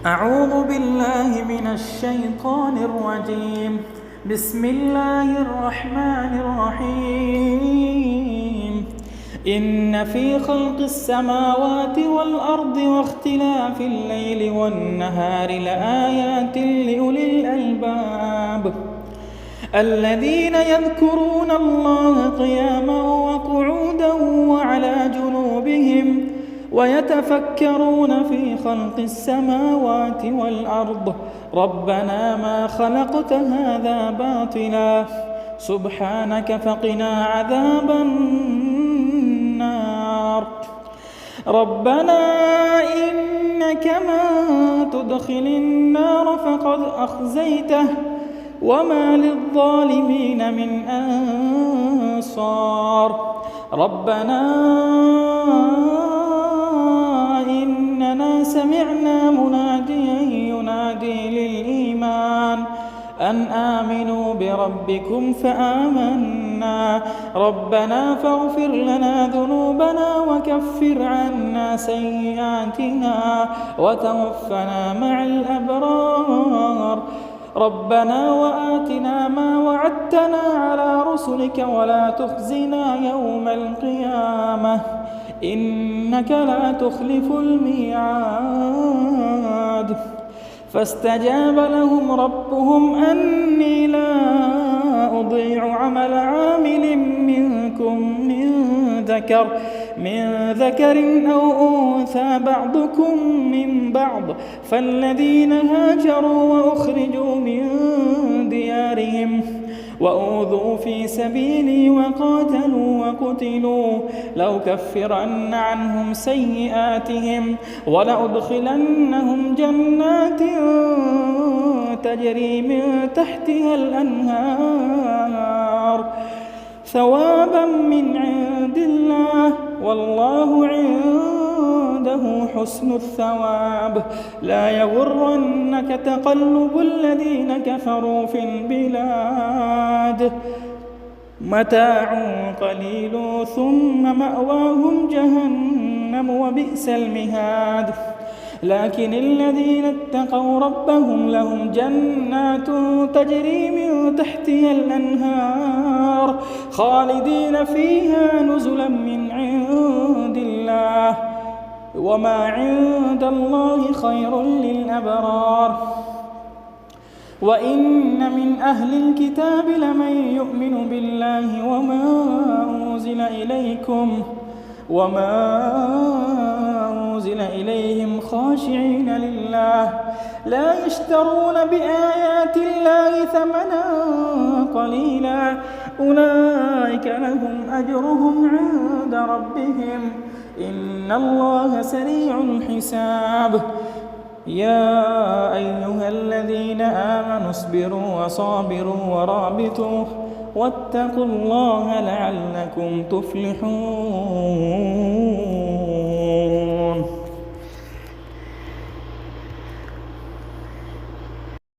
أعوذ بالله من الشيطان الرجيم. بسم الله الرحمن الرحيم. إن في خلق السماوات والأرض واختلاف الليل والنهار لآيات لأولي الألباب الذين يذكرون الله قياما وقعودا وعلى جنوبهم ويتفكرون في خلق السماوات والأرض ربنا ما خلقت هذا باطلا سبحانك فقنا عذاب النار. ربنا إنك من تدخل النار فقد أخزيته وما للظالمين من أنصار. ربنا إننا سمعنا مناديا ينادي للإيمان أن آمنوا بربكم فآمنا ربنا فاغفر لنا ذنوبنا وكفر عنا سيئاتنا وتوفنا مع الأبرار. ربنا وآتنا ما وعدتنا على رسلك ولا تخزنا يوم القيامة إنك لا تخلف الميعاد. فاستجاب لهم ربهم أني لا أضيع عمل عامل منكم من ذكر أو أنثى بعضكم من بعض فالذين هاجروا وأخرجوا من ديارهم وأوذوا في سبيلي وقاتلوا وقتلوا لأكفرن عنهم سيئاتهم ولأدخلنهم جنات تجري من تحتها الأنهار ثوابا من عند الله والله عنده حسن الثواب. لا يغرنك تقلب الذين كفروا في البلاد متاع قليل ثم مأواهم جهنم وبئس المهاد. لكن الذين اتقوا ربهم لهم جنات تجري من تحتها الأنهار خالدين فيها نزلا من عند الله وما عند الله خير للأبرار. وإن من أهل الكتاب لمن يؤمن بالله وما أنزل إليهم خاشعين لله لا يشترون بآيات الله ثمنا قليلا أولئك لهم أجرهم عند ربهم إن الله سريع الحساب. يا أيها الذين آمنوا اصبروا وصابروا ورابطوا واتقوا الله لعلكم تفلحون.